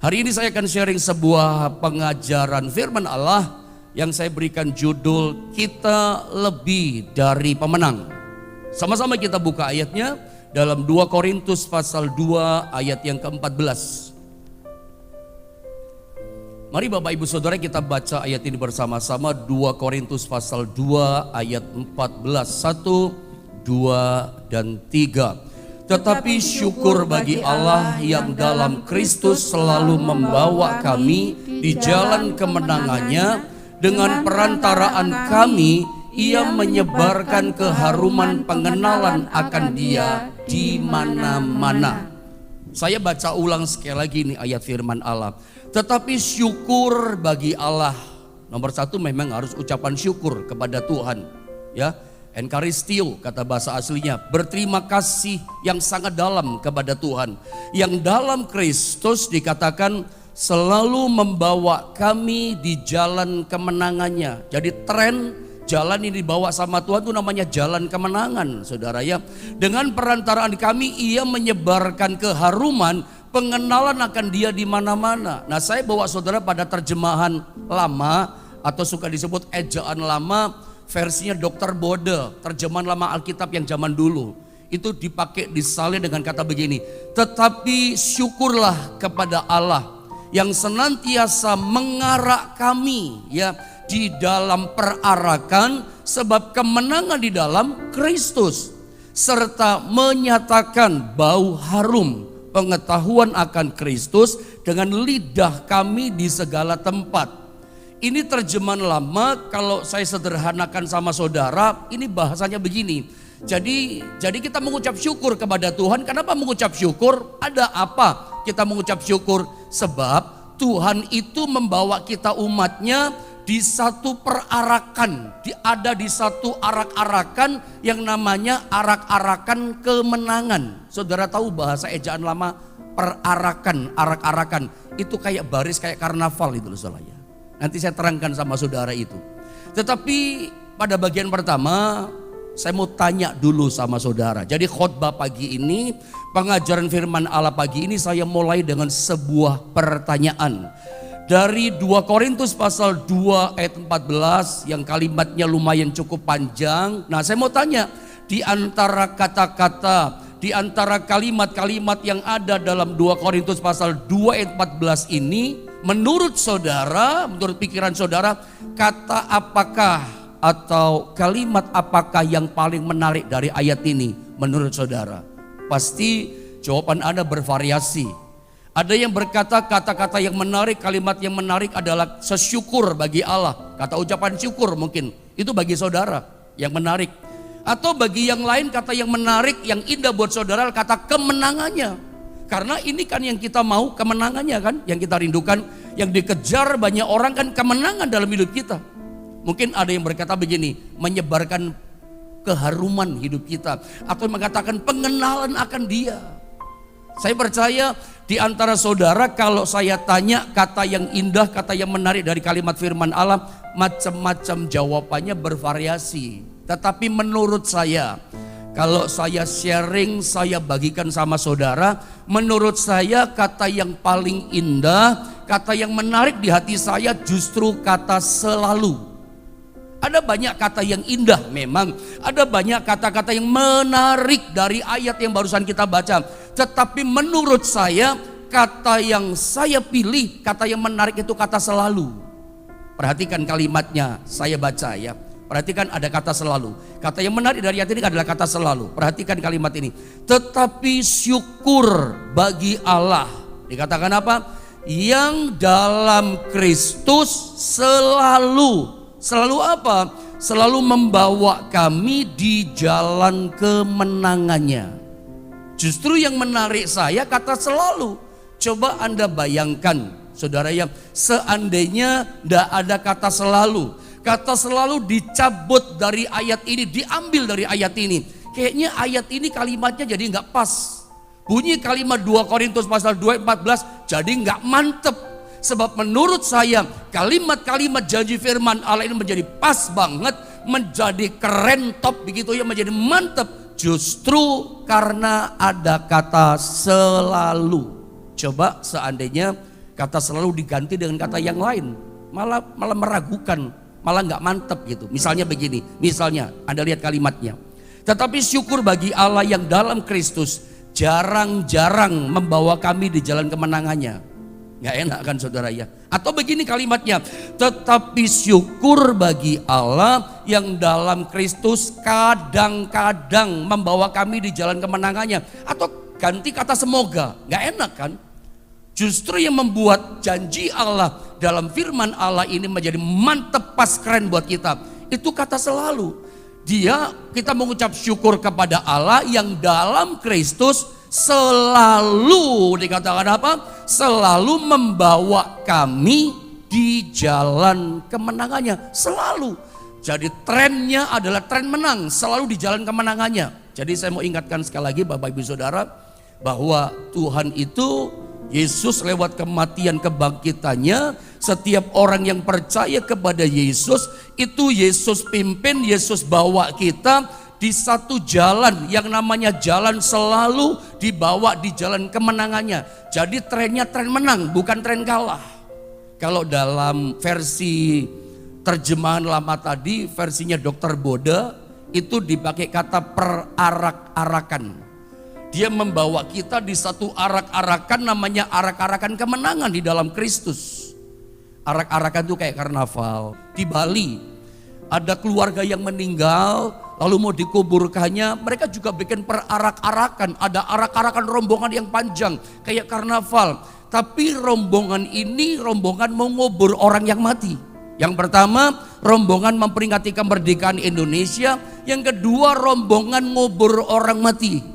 Hari ini saya akan sharing sebuah pengajaran firman Allah yang saya berikan judul Kita Lebih Dari Pemenang. Sama-sama kita buka ayatnya dalam 2 Korintus pasal 2 ayat yang ke-14. Mari Bapak Ibu Saudara kita baca ayat ini bersama-sama. 2 Korintus pasal 2 ayat 14, 1, 2, dan 3. Tetapi syukur bagi Allah yang dalam Kristus selalu membawa kami di jalan kemenangannya. Dengan perantaraan kami, Ia menyebarkan keharuman pengenalan akan Dia di mana-mana. Saya baca ulang sekali lagi nih ayat firman Allah. Tetapi syukur bagi Allah. Nomor satu memang harus ucapan syukur kepada Tuhan. Ya. Enkaristio kata bahasa aslinya, berterima kasih yang sangat dalam kepada Tuhan. Yang dalam Kristus dikatakan selalu membawa kami di jalan kemenangannya. Jadi tren jalan ini dibawa sama Tuhan itu namanya jalan kemenangan, saudara ya. Dengan perantaraan kami Ia menyebarkan keharuman pengenalan akan Dia di mana-mana. Nah, saya bawa saudara pada terjemahan lama atau suka disebut ejaan lama. Versinya Dr. Bode, terjemahan lama Alkitab yang zaman dulu. Itu dipakai disalin dengan kata begini. Tetapi syukurlah kepada Allah yang senantiasa mengarak kami ya di dalam perarakan sebab kemenangan di dalam Kristus. Serta menyatakan bau harum pengetahuan akan Kristus dengan lidah kami di segala tempat. Ini terjemahan lama, kalau saya sederhanakan sama saudara, ini bahasanya begini. Jadi kita mengucap syukur kepada Tuhan. Kenapa mengucap syukur? Ada apa kita mengucap syukur? Sebab Tuhan itu membawa kita umatnya di satu perarakan. Ada di satu arak-arakan yang namanya arak-arakan kemenangan. Saudara tahu bahasa ejaan lama perarakan, arak-arakan. Itu kayak baris, kayak karnaval itu loh saudara. Nanti saya terangkan sama saudara itu. Tetapi pada bagian pertama saya mau tanya dulu sama saudara. Jadi khotbah pagi ini, pengajaran firman Allah pagi ini saya mulai dengan sebuah pertanyaan. Dari 2 Korintus pasal 2 ayat 14 yang kalimatnya lumayan cukup panjang. Nah, saya mau tanya, di antara kata-kata, di antara kalimat-kalimat yang ada dalam 2 Korintus pasal 2 ayat 14 ini, menurut saudara, menurut pikiran saudara, kata apakah atau kalimat apakah yang paling menarik dari ayat ini menurut saudara? Pasti jawaban Anda bervariasi. Ada yang berkata kata-kata yang menarik, kalimat yang menarik adalah sesyukur bagi Allah. Kata ucapan syukur mungkin, itu bagi saudara yang menarik. Atau bagi yang lain kata yang menarik, yang indah buat saudara kata kemenangannya. Karena ini kan yang kita mau, kemenangannya kan, yang kita rindukan, yang dikejar banyak orang kan kemenangan dalam hidup kita. Mungkin ada yang berkata begini, menyebarkan keharuman hidup kita, atau mengatakan pengenalan akan Dia. Saya percaya di antara saudara kalau saya tanya kata yang indah, kata yang menarik dari kalimat firman Allah, macam-macam jawabannya bervariasi. Tetapi menurut saya, kalau saya sharing, saya bagikan sama saudara, menurut saya kata yang paling indah, kata yang menarik di hati saya justru kata selalu. Ada banyak kata yang indah memang, ada banyak kata-kata yang menarik dari ayat yang barusan kita baca. Tetapi menurut saya, kata yang saya pilih, kata yang menarik itu kata selalu. Perhatikan kalimatnya, saya baca ya. Perhatikan ada kata selalu. Kata yang menarik dari ayat ini adalah kata selalu. Perhatikan kalimat ini. Tetapi syukur bagi Allah. Dikatakan apa? Yang dalam Kristus selalu. Selalu apa? Selalu membawa kami di jalan kemenangannya. Justru yang menarik saya kata selalu. Coba Anda bayangkan, saudara yang seandainya tidak ada kata selalu. Kata selalu dicabut dari ayat ini, diambil dari ayat ini. Kayaknya ayat ini kalimatnya jadi nggak pas. Bunyi kalimat 2 Korintus pasal 2 14 jadi nggak mantep. Sebab menurut saya kalimat-kalimat janji firman Allah ini menjadi pas banget, menjadi keren top begitu ya, menjadi mantep. Justru karena ada kata selalu. Coba seandainya Kata selalu diganti dengan kata yang lain. Malah meragukan, malah nggak mantep gitu. Misalnya begini, misalnya Anda lihat kalimatnya. Tetapi syukur bagi Allah yang dalam Kristus jarang-jarang membawa kami di jalan kemenangannya. Nggak enak kan saudara ya? Atau begini kalimatnya, tetapi syukur bagi Allah yang dalam Kristus kadang-kadang membawa kami di jalan kemenangannya. Atau ganti kata semoga, nggak enak kan? Justru yang membuat janji Allah dalam firman Allah ini menjadi mantep pas keren buat kita, itu kata selalu. Kita mengucap syukur kepada Allah yang dalam Kristus selalu, dikatakan apa? Selalu membawa kami di jalan kemenangannya. Selalu. Jadi trennya adalah tren menang, selalu di jalan kemenangannya. Jadi saya mau ingatkan sekali lagi Bapak Ibu Saudara, bahwa Tuhan itu, Yesus lewat kematian kebangkitannya, setiap orang yang percaya kepada Yesus, itu Yesus pimpin, Yesus bawa kita di satu jalan yang namanya jalan selalu dibawa di jalan kemenangannya. Jadi trennya tren menang, bukan tren kalah. Kalau dalam versi terjemahan lama tadi, versinya Dr. Boda, itu dipakai kata perarak-arakan. Dia membawa kita di satu arak-arakan, namanya arak-arakan kemenangan di dalam Kristus. Arak-arakan itu kayak karnaval. Di Bali ada keluarga yang meninggal, lalu mau dikuburkannya, mereka juga bikin perarak-arakan. Ada arak-arakan rombongan yang panjang kayak karnaval. Tapi rombongan ini rombongan mau ngubur orang yang mati. Yang pertama, rombongan memperingati kemerdekaan Indonesia. Yang kedua, rombongan ngubur orang mati.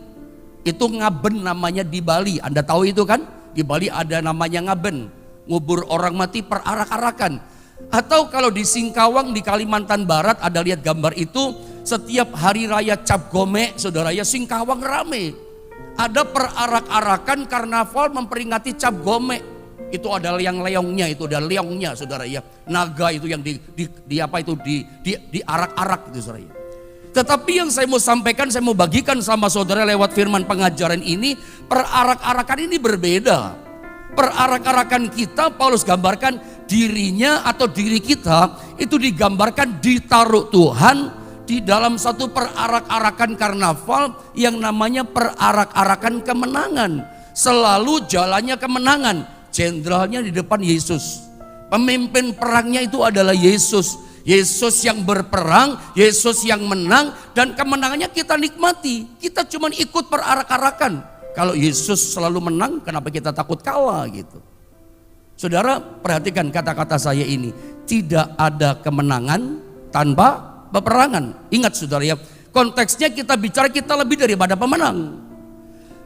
Itu ngaben namanya di Bali. Anda tahu itu kan? Di Bali ada namanya ngaben, ngubur orang mati perarak-arakan. Atau kalau di Singkawang di Kalimantan Barat, ada lihat gambar itu, setiap hari raya Cap Gome, saudara ya, Singkawang rame. Ada perarak-arakan karnaval memperingati Cap Gome. Itu ada leong-leongnya, itu ada leongnya saudara ya. Naga itu yang diarak-arak gitu saudara ya. Tetapi yang saya mau sampaikan, saya mau bagikan sama saudara lewat firman pengajaran ini, perarak-arakan ini berbeda. Perarak-arakan kita, Paulus gambarkan dirinya atau diri kita itu digambarkan ditaruh Tuhan di dalam satu perarak-arakan karnaval yang namanya perarak-arakan kemenangan. Selalu jalannya kemenangan, jenderalnya di depan Yesus. Pemimpin perangnya itu adalah Yesus. Yesus yang berperang, Yesus yang menang, dan kemenangannya kita nikmati. Kita cuma ikut perarak-arakan. Kalau Yesus selalu menang, kenapa kita takut kalah gitu? Saudara, perhatikan kata-kata saya ini. Tidak ada kemenangan tanpa peperangan. Ingat saudara ya, konteksnya kita bicara kita lebih daripada pemenang.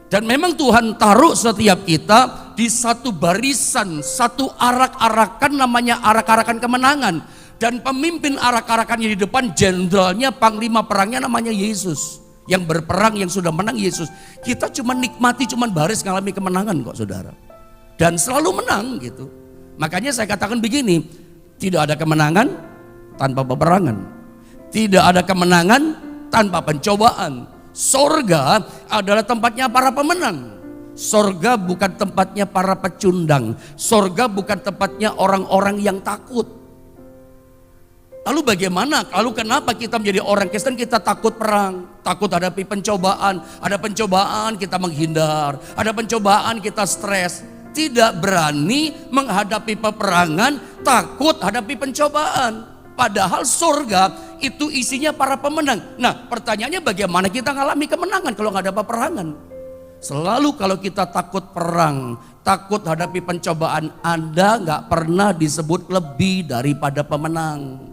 Dan memang Tuhan taruh setiap kita di satu barisan, satu arak-arakan, namanya arak-arakan kemenangan. Dan pemimpin arak-arakannya di depan, jenderalnya, panglima perangnya namanya Yesus. Yang berperang, yang sudah menang Yesus. Kita cuma nikmati, cuma baris ngalami kemenangan kok saudara. Dan selalu menang gitu. Makanya saya katakan begini, tidak ada kemenangan tanpa peperangan. Tidak ada kemenangan tanpa pencobaan. Sorga adalah tempatnya para pemenang. Sorga bukan tempatnya para pecundang. Sorga bukan tempatnya orang-orang yang takut. Lalu bagaimana? Lalu kenapa kita menjadi orang Kristen kita takut perang, takut hadapi pencobaan, ada pencobaan kita menghindar, ada pencobaan kita stres, tidak berani menghadapi peperangan, takut hadapi pencobaan. Padahal surga itu isinya para pemenang. Nah pertanyaannya bagaimana kita ngalami kemenangan kalau nggak ada peperangan? Selalu kalau kita takut perang, takut hadapi pencobaan, Anda nggak pernah disebut lebih daripada pemenang.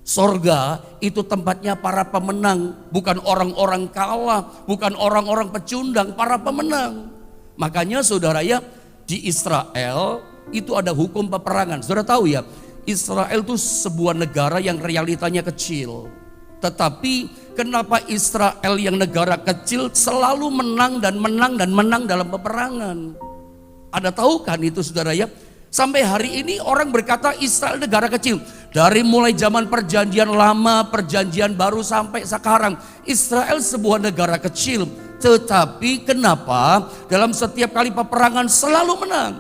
Sorga itu tempatnya para pemenang, bukan orang-orang kalah, bukan orang-orang pecundang, para pemenang. Makanya saudara ya, di Israel itu ada hukum peperangan. Saudara tahu ya, Israel itu sebuah negara yang realitanya kecil. Tetapi kenapa Israel yang negara kecil selalu menang dan menang dan menang dalam peperangan? Ada tahu kan itu saudara ya? Sampai hari ini orang berkata Israel negara kecil. Dari mulai zaman perjanjian lama, perjanjian baru sampai sekarang. Israel sebuah negara kecil. Tetapi kenapa dalam setiap kali peperangan selalu menang?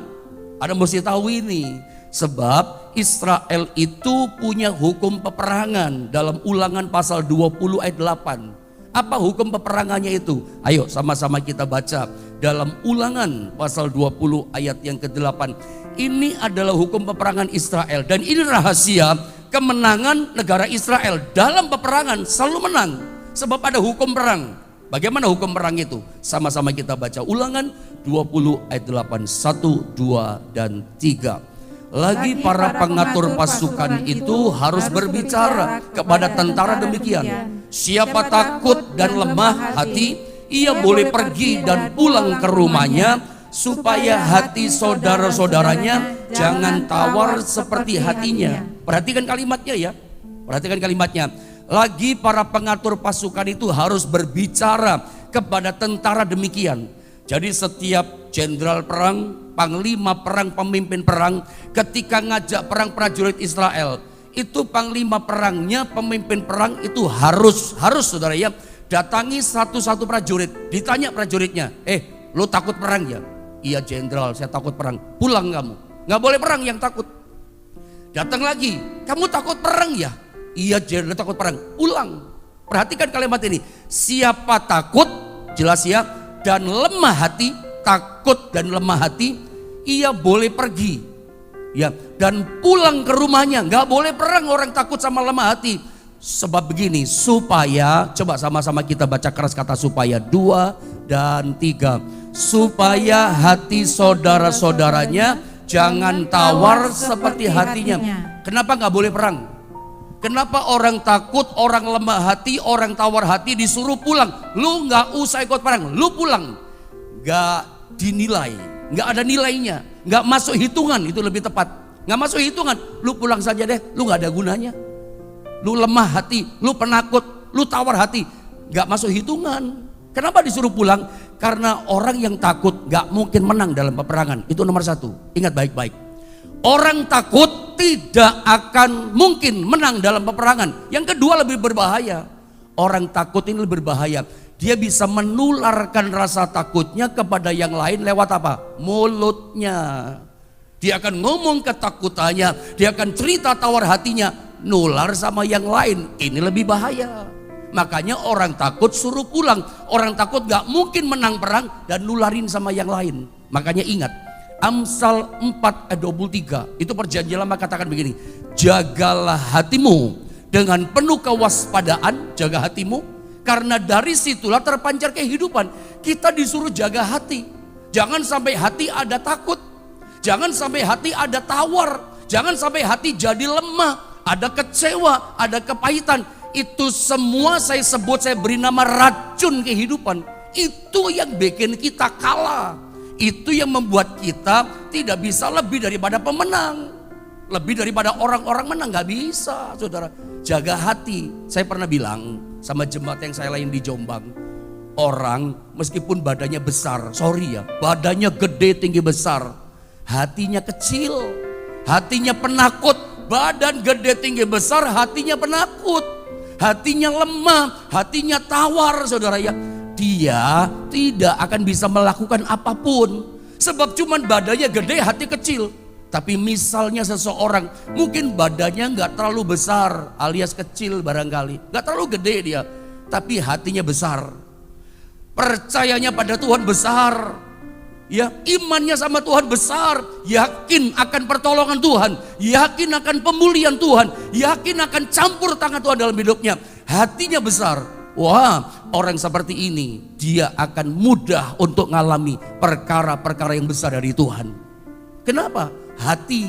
Anda mesti tahu ini. Sebab Israel itu punya hukum peperangan dalam Ulangan pasal 20 ayat 8. Apa hukum peperangannya itu? Ayo sama-sama kita baca dalam Ulangan pasal 20 ayat yang ke-8. Ini adalah hukum peperangan Israel dan ini rahasia kemenangan negara Israel dalam peperangan selalu menang. Sebab ada hukum perang. Bagaimana hukum perang itu? Sama-sama kita baca Ulangan 20 ayat 8, 1, 2, dan 3. Lagi para pengatur pasukan itu harus berbicara kepada tentara demikian. Siapa takut dan lemah hati, ia boleh pergi dan pulang ke rumahnya, supaya hati saudara-saudaranya jangan tawar seperti hatinya. Perhatikan kalimatnya ya. Perhatikan kalimatnya. Lagi para pengatur pasukan itu harus berbicara kepada tentara demikian. Jadi setiap jenderal perang, panglima perang, pemimpin perang, ketika ngajak perang prajurit Israel, itu panglima perangnya, pemimpin perang itu harus saudara ya, datangi satu-satu prajurit. Ditanya prajuritnya, lu takut perang ya? Iya jenderal, saya takut perang. Pulang kamu, nggak boleh perang yang takut. Datang lagi, kamu takut perang ya? Iya jenderal, takut perang. Pulang. Perhatikan kalimat ini. Siapa takut, jelas ya, dan lemah hati, takut dan lemah hati, ia boleh pergi. Ya, dan pulang ke rumahnya. Nggak boleh perang orang takut sama lemah hati. Sebab begini, supaya, coba sama-sama kita baca keras kata supaya, 2 dan 3. Supaya hati saudara-saudaranya jangan tawar seperti hatinya. Kenapa nggak boleh perang? Kenapa orang takut, orang lemah hati, orang tawar hati disuruh pulang? Lu nggak usah ikut perang, lu pulang. Nggak dinilai, nggak ada nilainya, nggak masuk hitungan, itu lebih tepat. Nggak masuk hitungan, lu pulang saja deh, lu nggak ada gunanya. Lu lemah hati, lu penakut, lu tawar hati, nggak masuk hitungan. Kenapa disuruh pulang? Karena orang yang takut nggak mungkin menang dalam peperangan. Itu nomor 1. Ingat baik-baik. Orang takut tidak akan mungkin menang dalam peperangan. Yang kedua lebih berbahaya. Orang takut ini lebih berbahaya. Dia bisa menularkan rasa takutnya kepada yang lain lewat apa? Mulutnya. Dia akan ngomong ketakutannya, dia akan cerita tawar hatinya, nular sama yang lain. Ini lebih bahaya. Makanya orang takut suruh pulang. Orang takut gak mungkin menang perang dan nularin sama yang lain. Makanya ingat, Amsal 4 ayat 23 itu perjanjian lama katakan begini, jagalah hatimu dengan penuh kewaspadaan, jaga hatimu, karena dari situlah terpancar kehidupan. Kita disuruh jaga hati. Jangan sampai hati ada takut, jangan sampai hati ada tawar, jangan sampai hati jadi lemah, ada kecewa, ada kepahitan. Itu semua saya sebut, saya beri nama racun kehidupan. Itu yang bikin kita kalah. Itu yang membuat kita tidak bisa lebih daripada pemenang. Lebih daripada orang-orang menang, gak bisa saudara. Jaga hati. Saya pernah bilang sama jemaat yang saya lain di Jombang, orang meskipun badannya besar, sorry ya, badannya gede, tinggi, besar, hatinya kecil, hatinya penakut. Badan gede, tinggi, besar, hatinya penakut, hatinya lemah, hatinya tawar saudara ya. Dia tidak akan bisa melakukan apapun. Sebab cuman badannya gede, hati kecil. Tapi misalnya seseorang mungkin badannya gak terlalu besar, alias kecil barangkali, gak terlalu gede dia, tapi hatinya besar, percayanya pada Tuhan besar, ya, imannya sama Tuhan besar, yakin akan pertolongan Tuhan, yakin akan pemulihan Tuhan, yakin akan campur tangan Tuhan dalam hidupnya, hatinya besar. Wah, orang seperti ini dia akan mudah untuk mengalami perkara-perkara yang besar dari Tuhan. Kenapa? Hati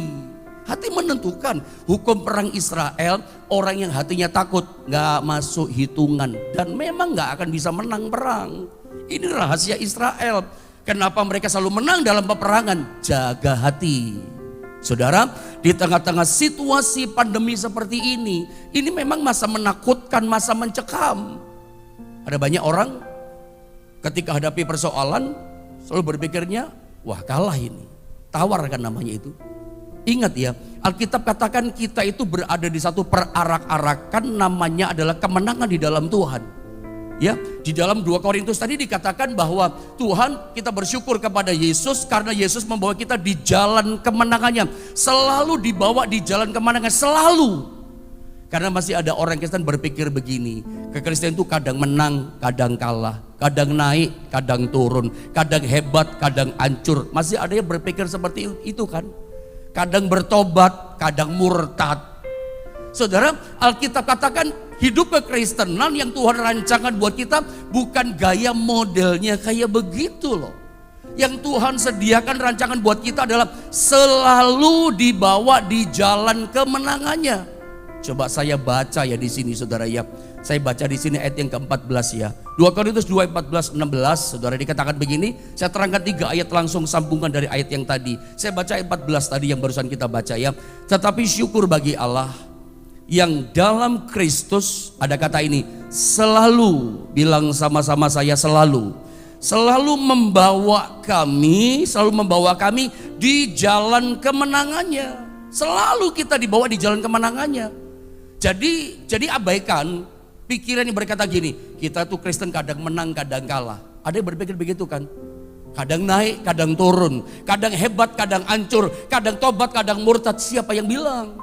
menentukan. Hukum perang Israel, orang yang hatinya takut gak masuk hitungan dan memang gak akan bisa menang perang. Ini rahasia Israel. Kenapa mereka selalu menang dalam peperangan? Jaga hati. Saudara, di tengah-tengah situasi pandemi seperti ini memang masa menakutkan, masa mencekam. Ada banyak orang ketika hadapi persoalan selalu berpikirnya, wah kalah ini. Tawar kan namanya itu. Ingat ya, Alkitab katakan kita itu berada di satu perarak-arakan, namanya adalah kemenangan di dalam Tuhan. Ya, di dalam 2 Korintus tadi dikatakan bahwa Tuhan, kita bersyukur kepada Yesus karena Yesus membawa kita di jalan kemenangannya. Selalu dibawa di jalan kemenangan, selalu. Karena masih ada orang Kristen berpikir begini, kekristenan itu kadang menang, kadang kalah, kadang naik, kadang turun, kadang hebat, kadang hancur. Masih ada yang berpikir seperti itu kan? Kadang bertobat, kadang murtad. Saudara, Alkitab katakan hidup kekristenan yang Tuhan rancangkan buat kita bukan gaya modelnya kayak begitu loh. Yang Tuhan sediakan rancangan buat kita adalah selalu dibawa di jalan kemenangannya. Coba saya baca ya di sini saudara ya. Saya baca di sini ayat yang ke-14 ya. 2 Korintus 2 14 16 saudara, dikatakan begini. Saya terangkan 3 ayat langsung sambungan dari ayat yang tadi. Saya baca ayat 14 tadi yang barusan kita baca ya. Tetapi syukur bagi Allah yang dalam Kristus, ada kata ini, selalu, bilang sama-sama saya, selalu membawa kami di jalan kemenangannya. Selalu kita dibawa di jalan kemenangannya. Jadi abaikan pikiran yang berkata gini, kita tuh Kristen kadang menang, kadang kalah. Ada yang berpikir begitu kan? Kadang naik, kadang turun, kadang hebat, kadang hancur, kadang tobat, kadang murtad. Siapa yang bilang?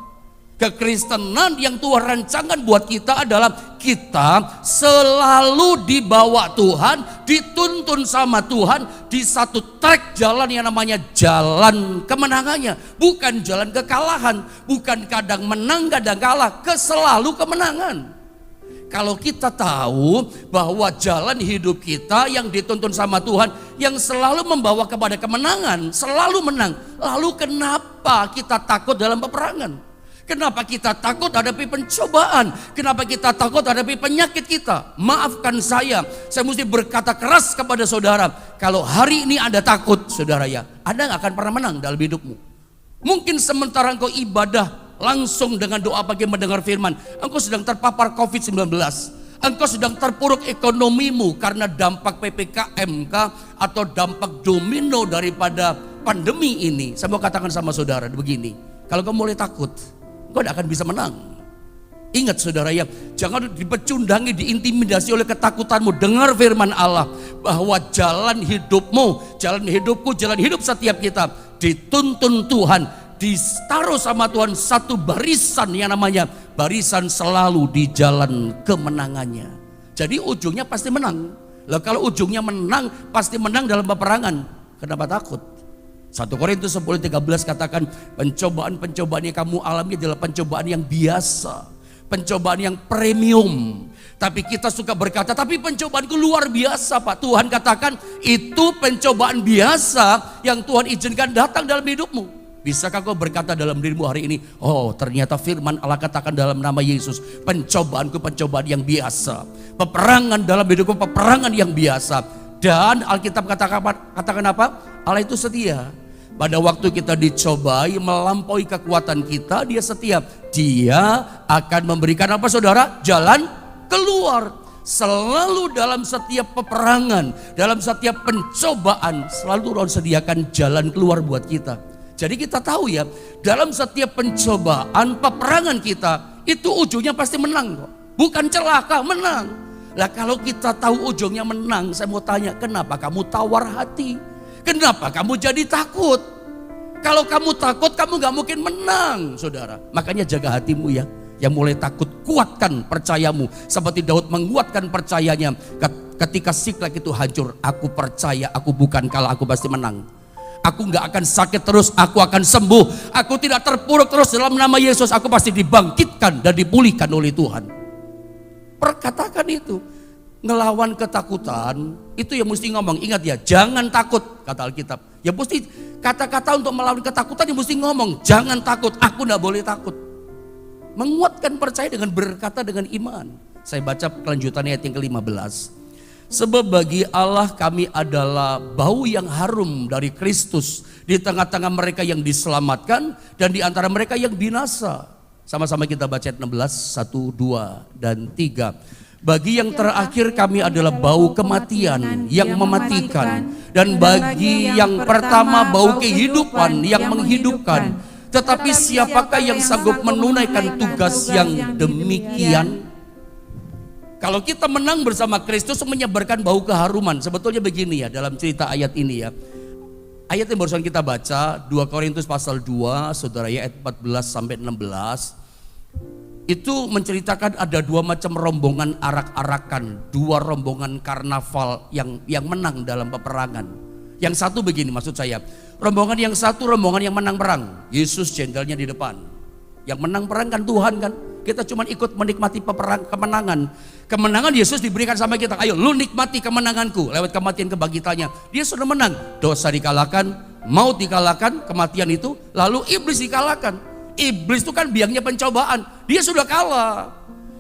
Kekristenan yang Tuhan rancangkan buat kita adalah kita selalu dibawa Tuhan, dituntun sama Tuhan di satu trek jalan yang namanya jalan kemenangannya. Bukan jalan kekalahan, bukan kadang menang kadang kalah, selalu kemenangan. Kalau kita tahu bahwa jalan hidup kita yang dituntun sama Tuhan, yang selalu membawa kepada kemenangan, selalu menang. Lalu kenapa kita takut dalam peperangan? Kenapa kita takut hadapi pencobaan? Kenapa kita takut hadapi penyakit kita? Maafkan saya mesti berkata keras kepada saudara. Kalau hari ini Anda takut, saudara ya, Anda gak akan pernah menang dalam hidupmu. Mungkin sementara engkau ibadah langsung dengan doa pagi mendengar firman, engkau sedang terpapar COVID-19. Engkau sedang terpuruk ekonomimu karena dampak PPKM atau dampak domino daripada pandemi ini. Saya mau katakan sama saudara begini, kalau kamu mulai takut, kau tidak akan bisa menang. Ingat saudara ya, jangan dipecundangi, diintimidasi oleh ketakutanmu. Dengar firman Allah bahwa jalan hidupmu, jalan hidupku, jalan hidup setiap kita dituntun Tuhan, ditaruh sama Tuhan satu barisan yang namanya barisan selalu di jalan kemenangannya. Jadi ujungnya pasti menang. Lah kalau ujungnya menang, pasti menang dalam peperangan. Kenapa takut? 1 Korintus 10:13 katakan, pencobaan-pencobaan yang kamu alami adalah pencobaan yang biasa, pencobaan yang premium. Tapi kita suka berkata, tapi pencobaanku luar biasa Pak. Tuhan katakan itu pencobaan biasa yang Tuhan izinkan datang dalam hidupmu. Bisakah kau berkata dalam dirimu hari ini, oh ternyata firman Allah katakan dalam nama Yesus, pencobaanku pencobaan yang biasa, peperangan dalam hidupku peperangan yang biasa. Dan Alkitab katakan apa? Allah itu setia. Pada waktu kita dicobai melampaui kekuatan kita, dia setia. Dia akan memberikan apa saudara? Jalan keluar. Selalu dalam setiap peperangan, dalam setiap pencobaan, selalu Tuhan sediakan jalan keluar buat kita. Jadi kita tahu ya, dalam setiap pencobaan, peperangan kita, itu ujungnya pasti menang kok. Bukan celaka, menang. Lah kalau kita tahu ujungnya menang, saya mau tanya, kenapa kamu tawar hati? Kenapa kamu jadi takut? Kalau kamu takut, kamu gak mungkin menang, saudara. Makanya jaga hatimu ya. Yang mulai takut, kuatkan percayamu. Seperti Daud menguatkan percayanya. Ketika Siklag itu hancur, aku percaya aku bukan kalah, aku pasti menang. Aku gak akan sakit terus, aku akan sembuh. Aku tidak terpuruk terus dalam nama Yesus. Aku pasti dibangkitkan dan dipulihkan oleh Tuhan. Perkatakan itu. Ngelawan ketakutan itu yang mesti ngomong. Ingat ya, jangan takut kata Alkitab. Ya mesti kata-kata untuk melawan ketakutan yang mesti ngomong, jangan takut, aku tidak boleh takut. Menguatkan percaya dengan berkata dengan iman. Saya baca kelanjutan ayat yang ke-15. Sebab bagi Allah kami adalah bau yang harum dari Kristus di tengah-tengah mereka yang diselamatkan dan di antara mereka yang binasa. Sama-sama kita baca ayat 16, 1, 2, dan 3. Bagi yang terakhir kami adalah bau kematian yang mematikan, dan bagi yang pertama bau kehidupan yang menghidupkan. Tetapi siapakah yang sanggup menunaikan tugas yang demikian? Kalau kita menang bersama Kristus menyebarkan bau keharuman. Sebetulnya begini ya dalam cerita ayat ini ya. Ayat yang barusan kita baca 2 Korintus pasal 2 saudara ya, ayat 14 sampai 16. Itu menceritakan ada dua macam rombongan arak-arakan, dua rombongan karnaval yang menang dalam peperangan. Yang satu begini maksud saya, rombongan yang satu rombongan yang menang perang. Yesus jenderalnya di depan. Yang menang perang kan Tuhan kan. Kita cuma ikut menikmati kemenangan. Kemenangan Yesus diberikan sama kita. Ayo lu nikmati kemenanganku lewat kematian kebangkitannya. Dia sudah menang. Dosa dikalahkan, maut dikalahkan, kematian itu. Lalu iblis dikalahkan. Iblis itu kan biangnya pencobaan. Dia sudah kalah.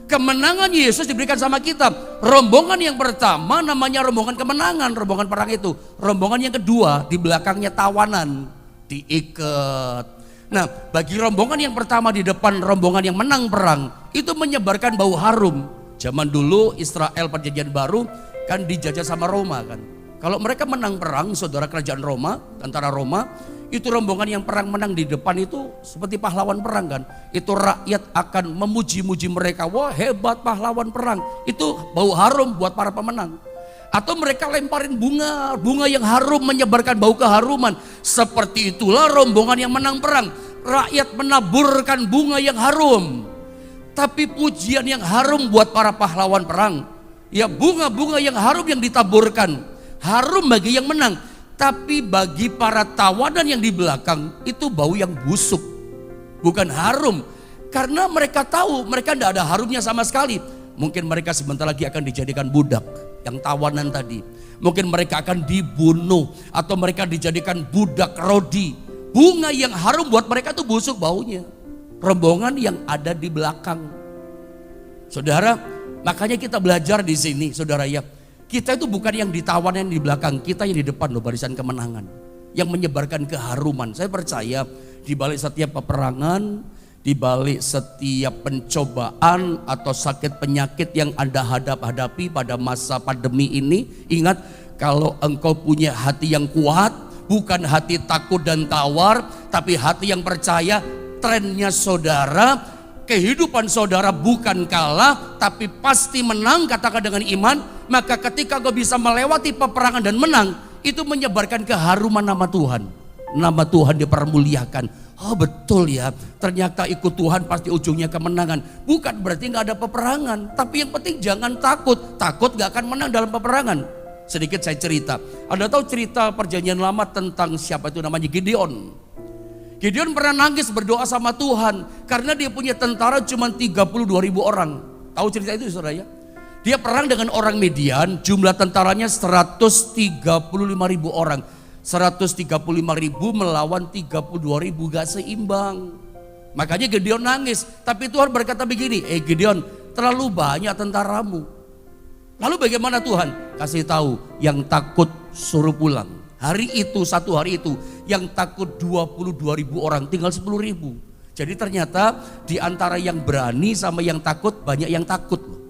Kemenangan Yesus diberikan sama kita. Rombongan yang pertama namanya rombongan kemenangan, rombongan perang itu. Rombongan yang kedua di belakangnya tawanan, diikat. Nah, bagi rombongan yang pertama di depan rombongan yang menang perang, itu menyebarkan bau harum. Zaman dulu Israel perjanjian baru kan dijajah sama Roma kan. Kalau mereka menang perang, saudara kerajaan Roma, tentara Roma, itu rombongan yang perang menang di depan itu seperti pahlawan perang kan. Itu rakyat akan memuji-muji mereka. Wah hebat pahlawan perang. Itu bau harum buat para pemenang. Atau mereka lemparin bunga yang harum menyebarkan bau keharuman. Seperti itulah rombongan yang menang perang. Rakyat menaburkan bunga yang harum. Tapi pujian yang harum buat para pahlawan perang. Ya bunga-bunga yang harum yang ditaburkan. Harum bagi yang menang. Tapi bagi para tawanan yang di belakang itu bau yang busuk. Bukan harum. Karena mereka tahu mereka tidak ada harumnya sama sekali. Mungkin mereka sebentar lagi akan dijadikan budak. Yang tawanan tadi. Mungkin mereka akan dibunuh. Atau mereka dijadikan budak rodi. Bunga yang harum buat mereka itu busuk baunya. Rombongan yang ada di belakang. Saudara, makanya kita belajar di sini saudara ya. Kita itu bukan yang di tawanan di belakang. Kita yang di depan loh barisan kemenangan. Yang menyebarkan keharuman. Saya percaya di balik setiap peperangan, di balik setiap pencobaan atau sakit penyakit yang Anda hadapi pada masa pandemi ini, ingat kalau engkau punya hati yang kuat, bukan hati takut dan tawar, tapi hati yang percaya, trennya saudara, kehidupan saudara bukan kalah, tapi pasti menang, katakan dengan iman, maka ketika kau bisa melewati peperangan dan menang, itu menyebarkan keharuman nama Tuhan. Nama Tuhan dipermuliakan. Oh betul ya, ternyata ikut Tuhan pasti ujungnya kemenangan. Bukan berarti gak ada peperangan, tapi yang penting jangan takut. Takut gak akan menang dalam peperangan. Sedikit saya cerita. Anda tahu cerita perjanjian lama tentang siapa itu namanya Gideon. Gideon pernah nangis berdoa sama Tuhan karena dia punya tentara cuma 32.000 orang. Tahu cerita itu saudara ya? Dia perang dengan orang Midian, jumlah tentaranya 135.000 orang. 135.000 melawan 32.000 gak seimbang. Makanya Gideon nangis. Tapi Tuhan berkata begini, Gideon terlalu banyak tentaramu. Lalu bagaimana Tuhan? Kasih tahu yang takut suruh pulang. Hari itu, satu hari itu yang takut 22.000 orang, tinggal 10.000. Jadi ternyata di antara yang berani sama yang takut banyak yang takut loh.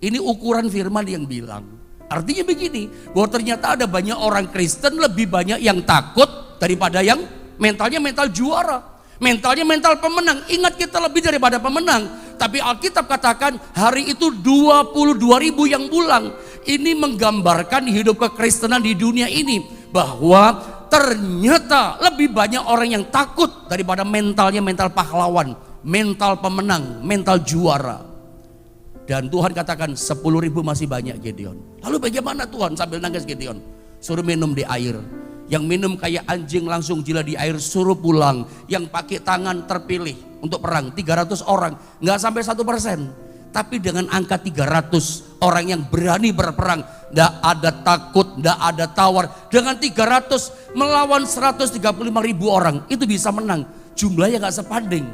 Ini ukuran firman yang bilang. Artinya begini, bahwa ternyata ada banyak orang Kristen lebih banyak yang takut daripada yang mentalnya mental juara. Mentalnya mental pemenang. Ingat kita lebih daripada pemenang. Tapi Alkitab katakan hari itu 22.000 yang pulang. Ini menggambarkan hidup kekristenan di dunia ini. Bahwa ternyata lebih banyak orang yang takut daripada mentalnya mental pahlawan. Mental pemenang, mental juara. Dan Tuhan katakan 10.000 masih banyak Gideon. Lalu bagaimana Tuhan sambil nangis Gideon? Suruh minum di air. Yang minum kayak anjing langsung jila di air, suruh pulang. Yang pakai tangan terpilih untuk perang 300 orang, nggak sampai 1%. Tapi dengan angka 300 orang yang berani berperang, nggak ada takut, nggak ada tawar. Dengan 300 melawan 135.000 orang, itu bisa menang. Jumlahnya nggak sebanding.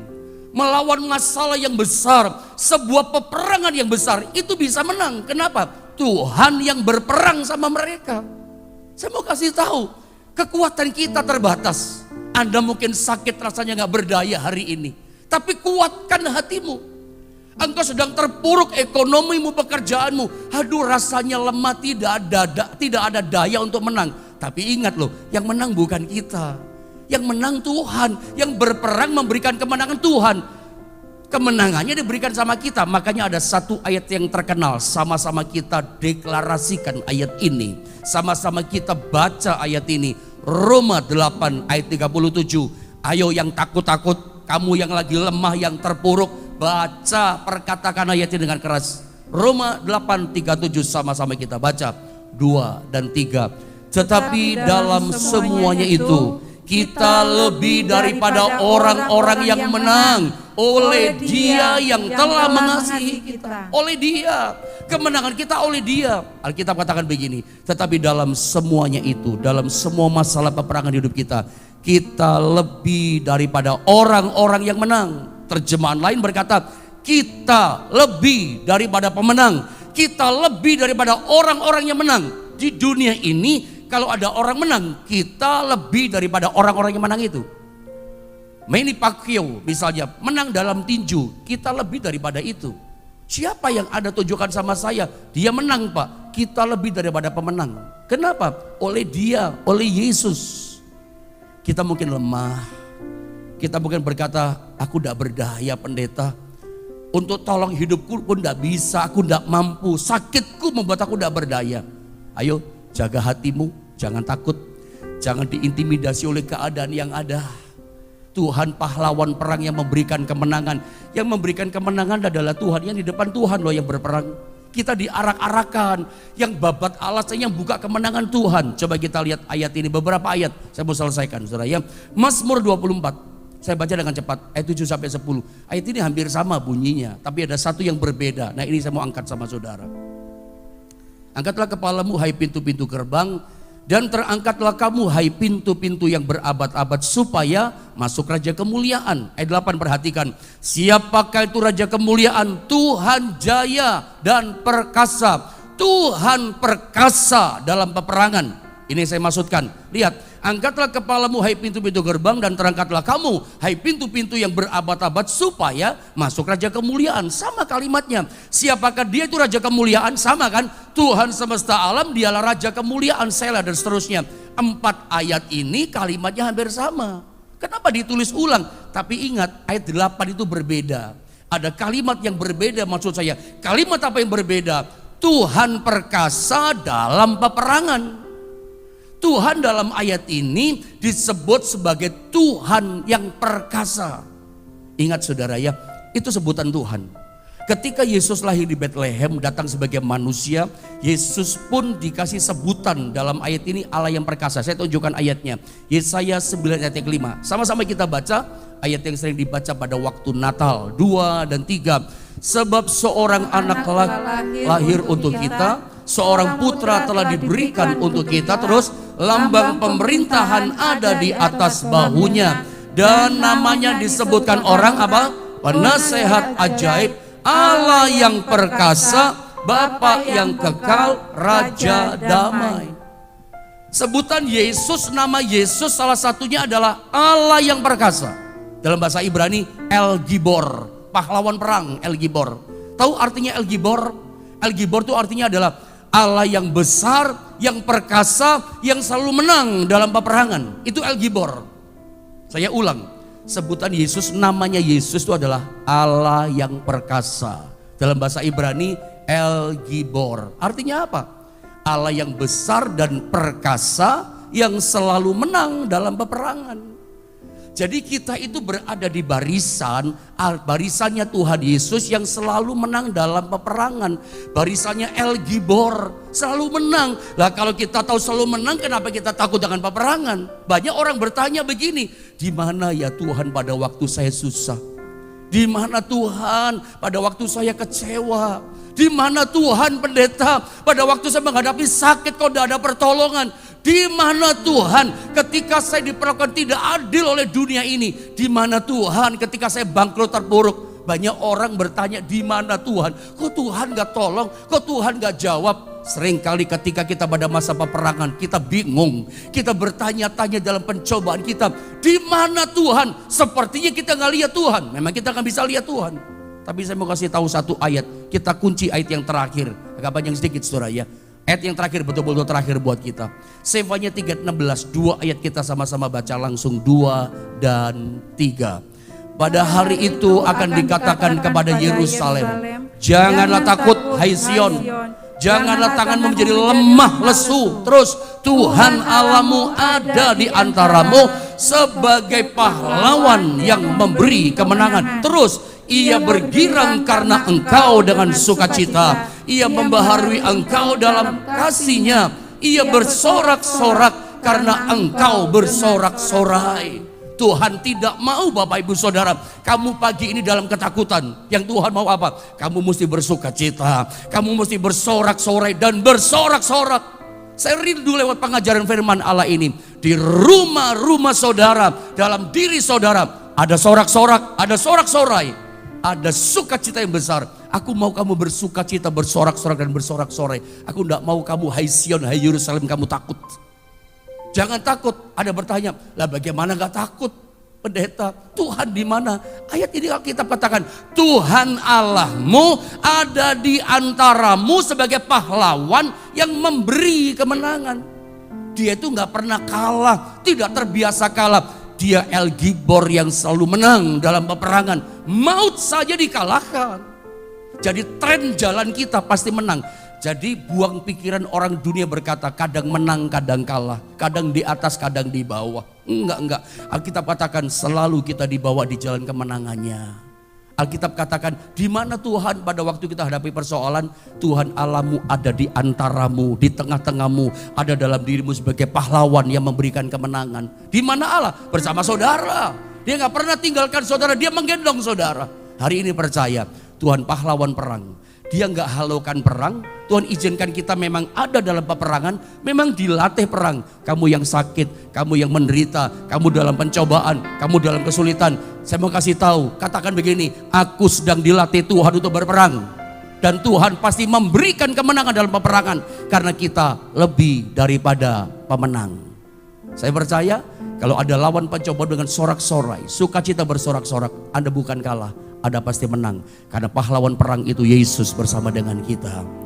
Melawan masalah yang besar, sebuah peperangan yang besar, itu bisa menang. Kenapa? Tuhan yang berperang sama mereka. Saya mau kasih tahu, kekuatan kita terbatas. Anda mungkin sakit rasanya gak berdaya hari ini, tapi kuatkan hatimu. Engkau sedang terpuruk ekonomimu, pekerjaanmu, aduh rasanya lemah, tidak ada daya untuk menang. Tapi ingat loh, yang menang bukan kita. Yang menang Tuhan, yang berperang memberikan kemenangan Tuhan. Kemenangannya diberikan sama kita. Makanya ada satu ayat yang terkenal. Sama-sama kita deklarasikan ayat ini. Sama-sama kita baca ayat ini. Roma 8 ayat 37. Ayo yang takut-takut, kamu yang lagi lemah, yang terpuruk, baca, perkatakan ayat ini dengan keras. Roma 8:37, sama-sama kita baca. 2 dan 3. Tetapi dalam semuanya itu kita lebih daripada orang-orang yang menang oleh Dia yang telah mengasihi kita. Oleh Dia. Kemenangan kita oleh Dia. Alkitab katakan begini, tetapi dalam semuanya itu, dalam semua masalah peperangan hidup kita, kita lebih daripada orang-orang yang menang. Terjemahan lain berkata, kita lebih daripada pemenang. Kita lebih daripada orang-orang yang menang. Di dunia ini kalau ada orang menang, kita lebih daripada orang-orang yang menang itu. Manny Pacquiao misalnya menang dalam tinju, kita lebih daripada itu. Siapa yang ada tunjukkan sama saya? Dia menang, Pak. Kita lebih daripada pemenang. Kenapa? Oleh Dia, oleh Yesus. Kita mungkin lemah. Kita mungkin berkata, aku tidak berdaya pendeta. Untuk tolong hidupku pun tidak bisa, aku tidak mampu. Sakitku membuat aku tidak berdaya. Ayo, jaga hatimu, jangan takut, jangan diintimidasi oleh keadaan yang ada. Tuhan pahlawan perang yang memberikan kemenangan. Yang memberikan kemenangan adalah Tuhan, yang di depan Tuhan loh yang berperang. Kita diarak-arakan, yang babat alas, yang buka kemenangan Tuhan. Coba kita lihat ayat ini, beberapa ayat. Saya mau selesaikan, saudara ya. Mazmur 24, saya baca dengan cepat, ayat 7 sampai 10. Ayat ini hampir sama bunyinya, tapi ada satu yang berbeda. Nah ini saya mau angkat sama saudara. Angkatlah kepalamu hai pintu-pintu gerbang, dan terangkatlah kamu hai pintu-pintu yang berabad-abad, supaya masuk Raja Kemuliaan. Ayat 8 perhatikan. Siapakah itu Raja Kemuliaan? Tuhan jaya dan perkasa. Tuhan perkasa dalam peperangan. Ini yang saya maksudkan. Lihat, angkatlah kepalamu hai pintu-pintu gerbang, dan terangkatlah kamu hai pintu-pintu yang berabad-abad, supaya masuk Raja Kemuliaan. Sama kalimatnya. Siapakah Dia itu Raja Kemuliaan? Sama kan? Tuhan semesta alam, Dialah Raja Kemuliaan, Selah, dan seterusnya. 4 ayat ini kalimatnya hampir sama. Kenapa ditulis ulang? Tapi ingat, ayat 8 itu berbeda. Ada kalimat yang berbeda, maksud saya. Kalimat apa yang berbeda? Tuhan perkasa dalam peperangan. Tuhan dalam ayat ini disebut sebagai Tuhan yang perkasa. Ingat saudara ya, itu sebutan Tuhan. Ketika Yesus lahir di Bethlehem, datang sebagai manusia, Yesus pun dikasih sebutan dalam ayat ini Allah yang perkasa. Saya tunjukkan ayatnya. Yesaya 9 ayat 5. Sama-sama kita baca ayat yang sering dibaca pada waktu Natal 2 dan 3. Sebab seorang anak lahir untuk kita, seorang putra telah diberikan untuk kita, terus lambang pemerintahan ada di atas bahunya, dan namanya disebutkan orang apa? Penasehat ajaib, Allah yang perkasa, Bapa yang kekal, Raja damai. Sebutan Yesus, nama Yesus salah satunya adalah Allah yang perkasa. Dalam bahasa Ibrani El Gibor, pahlawan perang. El Gibor. Tahu artinya El Gibor? El Gibor itu artinya adalah Allah yang besar, yang perkasa, yang selalu menang dalam peperangan. Itu El Gibor. Saya ulang, sebutan Yesus, namanya Yesus itu adalah Allah yang perkasa. Dalam bahasa Ibrani El Gibor. Artinya apa? Allah yang besar dan perkasa, yang selalu menang dalam peperangan. Jadi kita itu berada di barisannya Tuhan Yesus yang selalu menang dalam peperangan. Barisannya El Gibor, selalu menang. Lah kalau kita tahu selalu menang, kenapa kita takut dengan peperangan? Banyak orang bertanya begini, di mana ya Tuhan pada waktu saya susah? Di mana Tuhan pada waktu saya kecewa? Di mana Tuhan pendeta pada waktu saya menghadapi sakit kok tidak ada pertolongan? Di mana Tuhan ketika saya diperlakukan tidak adil oleh dunia ini? Di mana Tuhan ketika saya bangkrut terpuruk? Banyak orang bertanya, di mana Tuhan? Kok Tuhan gak tolong? Kok Tuhan gak jawab? Seringkali ketika kita pada masa peperangan, kita bingung. Kita bertanya-tanya dalam pencobaan kita, di mana Tuhan? Sepertinya kita gak lihat Tuhan. Memang kita gak bisa lihat Tuhan. Tapi saya mau kasih tahu satu ayat. Kita kunci ayat yang terakhir. Agak panjang sedikit saudara ya. Ayat yang terakhir, betul-betul terakhir buat kita. Sefanya 3:16, 2 ayat kita sama-sama baca langsung, 2 dan 3. Pada hari itu akan dikatakan kepada Yerusalem, janganlah takut hai Sion, janganlah tanganmu menjadi lemah lesu. Terus Tuhan Allahmu ada di antaramu sebagai pahlawan yang memberi kemenangan. Terus ia bergirang karena engkau dengan sukacita, ia membaharui engkau dalam kasihnya, ia bersorak-sorak karena engkau bersorak-sorai. Tuhan tidak mau Bapak Ibu Saudara kamu pagi ini dalam ketakutan. Yang Tuhan mau apa? Kamu mesti bersuka cita, kamu mesti bersorak-sorai dan bersorak-sorak. Saya rindu lewat pengajaran firman Allah ini. Di rumah-rumah saudara, dalam diri saudara ada sorak-sorak, ada sorak-sorai, ada sukacita yang besar. Aku mau kamu bersuka cita, bersorak-sorak dan bersorak-sorai. Aku tidak mau kamu hai Sion, hai Yerusalem kamu takut. Jangan takut. Ada bertanya, lah bagaimana gak takut pendeta? Tuhan di mana? Ayat ini Alkitab katakan, Tuhan Allahmu ada di antaramu sebagai pahlawan yang memberi kemenangan. Dia itu gak pernah kalah, tidak terbiasa kalah. Dia El Gibor yang selalu menang dalam peperangan. Maut saja dikalahkan. Jadi tren jalan kita pasti menang. Jadi buang pikiran orang dunia berkata kadang menang kadang kalah, kadang di atas kadang di bawah. Enggak. Alkitab katakan selalu kita dibawa di jalan kemenangannya. Alkitab katakan di mana Tuhan pada waktu kita hadapi persoalan, Tuhan Allahmu ada di antaramu, di tengah-tengahmu, ada dalam dirimu sebagai pahlawan yang memberikan kemenangan. Di mana Allah? Bersama saudara. Dia gak pernah tinggalkan saudara, dia menggendong saudara. Hari ini percaya Tuhan pahlawan perang. Dia nggak halaukan perang. Tuhan izinkan kita memang ada dalam peperangan, memang dilatih perang. Kamu yang sakit, kamu yang menderita, kamu dalam pencobaan, kamu dalam kesulitan. Saya mau kasih tahu, katakan begini, aku sedang dilatih Tuhan untuk berperang. Dan Tuhan pasti memberikan kemenangan dalam peperangan. Karena kita lebih daripada pemenang. Saya percaya kalau ada lawan pencoba dengan sorak-sorai, sukacita bersorak-sorak, Anda bukan kalah, Anda pasti menang. Karena pahlawan perang itu Yesus bersama dengan kita.